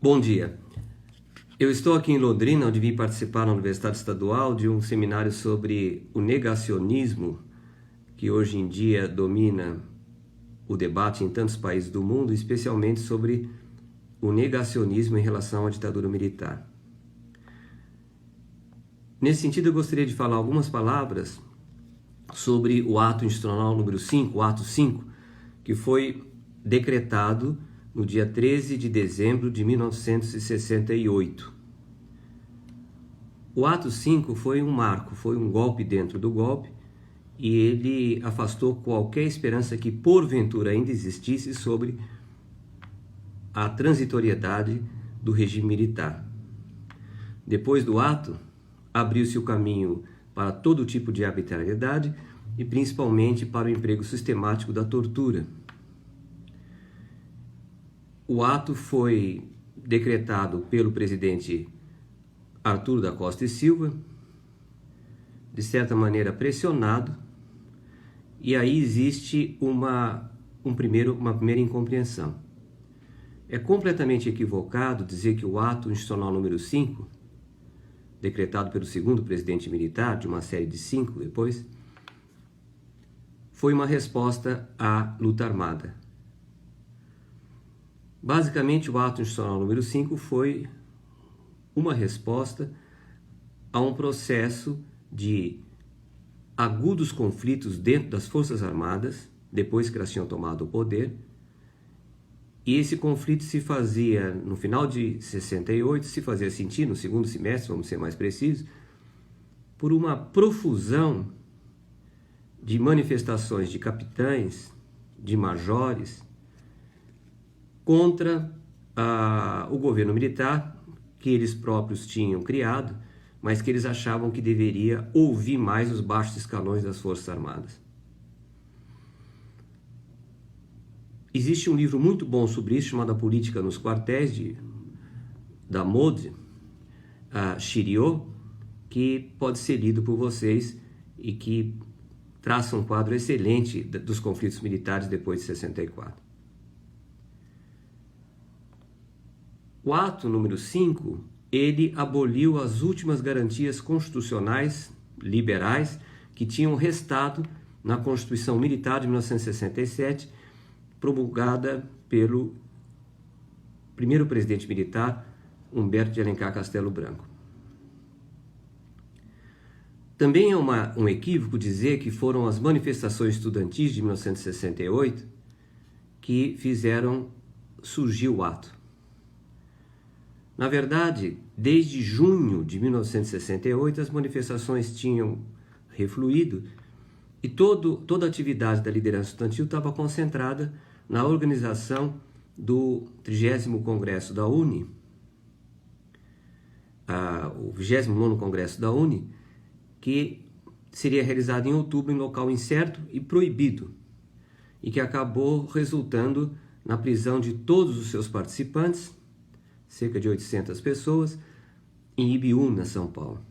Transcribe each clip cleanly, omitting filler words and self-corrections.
Bom dia. Eu estou aqui em Londrina, onde vim participar na Universidade Estadual de um seminário sobre o negacionismo, que hoje em dia domina o debate em tantos países do mundo, especialmente sobre o negacionismo em relação à ditadura militar. Nesse sentido, eu gostaria de falar algumas palavras sobre o ato institucional número 5, o ato 5, que foi decretado no dia 13 de dezembro de 1968. O ato 5 foi um marco, foi um golpe dentro do golpe, e ele afastou qualquer esperança que porventura ainda existisse sobre a transitoriedade do regime militar. Depois do ato, abriu-se o caminho para todo tipo de arbitrariedade e principalmente para o emprego sistemático da tortura. O ato foi decretado pelo presidente Arthur da Costa e Silva, de certa maneira pressionado, e aí existe uma primeira incompreensão. É completamente equivocado dizer que o ato institucional número 5, decretado pelo segundo presidente militar, de uma série de 5 depois, foi uma resposta à luta armada. Basicamente, o ato institucional número 5 foi uma resposta a um processo de agudos conflitos dentro das Forças Armadas, depois que elas tinham tomado o poder, e esse conflito se fazia, no final de 68, se fazia sentir no segundo semestre, vamos ser mais precisos, por uma profusão de manifestações de capitães, de majores, contra o governo militar, que eles próprios tinham criado, mas que eles achavam que deveria ouvir mais os baixos escalões das Forças Armadas. Existe um livro muito bom sobre isso, chamado A Política nos Quartéis, da Maud Thiriot, que pode ser lido por vocês e que traça um quadro excelente dos conflitos militares depois de 64. O ato número 5, ele aboliu as últimas garantias constitucionais liberais que tinham restado na Constituição Militar de 1967, promulgada pelo primeiro presidente militar, Humberto de Alencar Castelo Branco. Também é um equívoco dizer que foram as manifestações estudantis de 1968 que fizeram surgir o ato. Na verdade, desde junho de 1968, as manifestações tinham refluído e toda a atividade da liderança estudantil estava concentrada na organização do 30º Congresso da UNE, o 29º Congresso da UNE, que seria realizado em outubro em local incerto e proibido, e que acabou resultando na prisão de todos os seus participantes, cerca de 800 pessoas, em Ibiúna, São Paulo.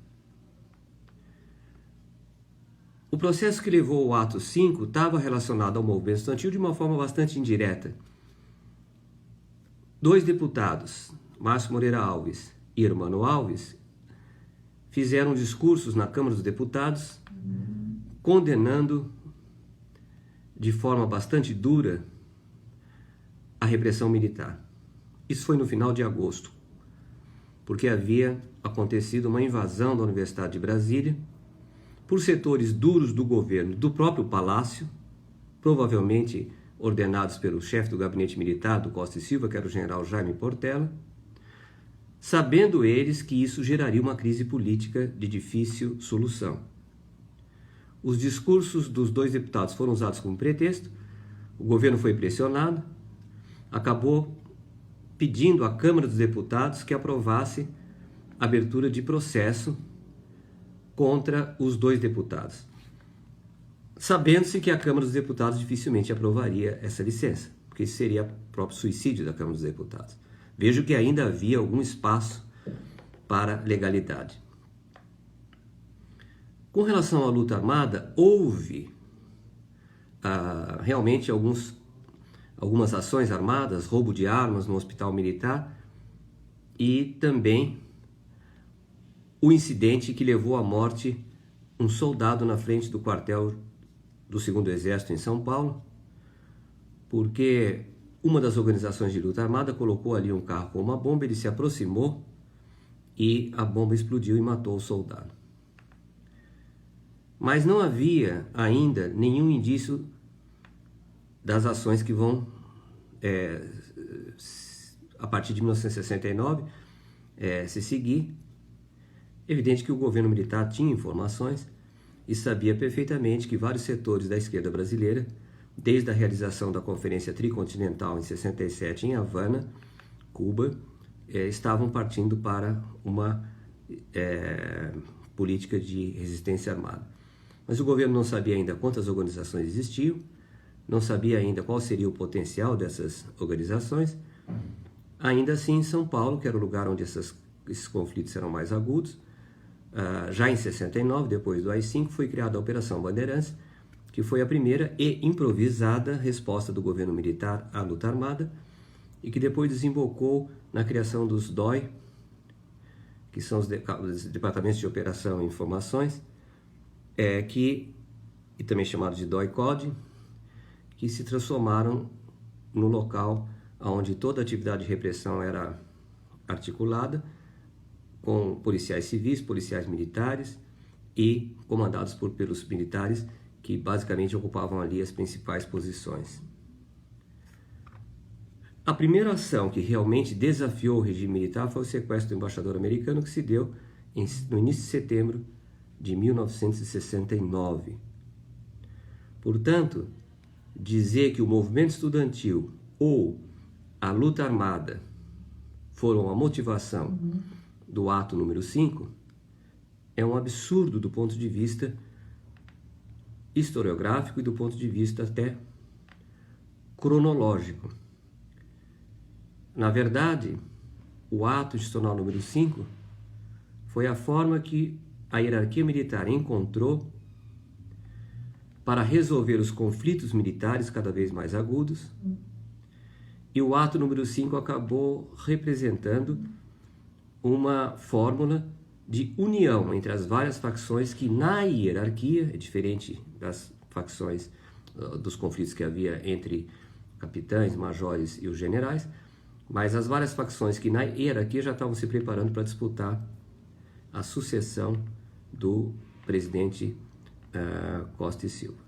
O processo que levou ao ato 5 estava relacionado ao movimento estudantil de uma forma bastante indireta. 2 deputados, Márcio Moreira Alves e Hermano Alves, fizeram discursos na Câmara dos Deputados condenando de forma bastante dura a repressão militar. Isso foi no final de agosto, porque havia acontecido uma invasão da Universidade de Brasília por setores duros do governo, do próprio Palácio, provavelmente ordenados pelo chefe do gabinete militar do Costa e Silva, que era o general Jaime Portela, sabendo eles que isso geraria uma crise política de difícil solução. Os discursos dos 2 deputados foram usados como pretexto, o governo foi pressionado, acabou pedindo à Câmara dos Deputados que aprovasse a abertura de processo contra os 2 deputados, sabendo-se que a Câmara dos Deputados dificilmente aprovaria essa licença, porque isso seria o próprio suicídio da Câmara dos Deputados. Vejo que ainda havia algum espaço para legalidade. Com relação à luta armada, houve realmente algumas ações armadas, roubo de armas no hospital militar, e também o incidente que levou à morte um soldado na frente do quartel do 2º Exército em São Paulo, porque uma das organizações de luta armada colocou ali um carro com uma bomba, ele se aproximou e a bomba explodiu e matou o soldado. Mas não havia ainda nenhum indício das ações que vão, a partir de 1969, se seguir. Evidente que o governo militar tinha informações e sabia perfeitamente que vários setores da esquerda brasileira, desde a realização da Conferência Tricontinental em 67 em Havana, Cuba, estavam partindo para uma política de resistência armada. Mas o governo não sabia ainda quantas organizações existiam, não sabia ainda qual seria o potencial dessas organizações. Ainda assim, em São Paulo, que era o lugar onde esses conflitos eram mais agudos, já em 69, depois do AI-5, foi criada a Operação Bandeirantes, que foi a primeira e improvisada resposta do governo militar à luta armada e que depois desembocou na criação dos DOI, que são os Departamentos de Operação e Informações, e também chamados de DOI-CODE, que se transformaram no local onde toda a atividade de repressão era articulada, com policiais civis, policiais militares e comandados pelos militares que basicamente ocupavam ali as principais posições. A primeira ação que realmente desafiou o regime militar foi o sequestro do embaixador americano, que se deu no início de setembro de 1969. Portanto, dizer que o movimento estudantil ou a luta armada foram a motivação do ato número 5 é um absurdo do ponto de vista historiográfico e do ponto de vista até cronológico. Na verdade, o ato institucional número 5 foi a forma que a hierarquia militar encontrou para resolver os conflitos militares cada vez mais agudos, e o ato número 5 acabou representando uma fórmula de união entre as várias facções que na hierarquia, é diferente das facções dos conflitos que havia entre capitães, majores e os generais, mas as várias facções que na hierarquia já estavam se preparando para disputar a sucessão do presidente Costa e Silva.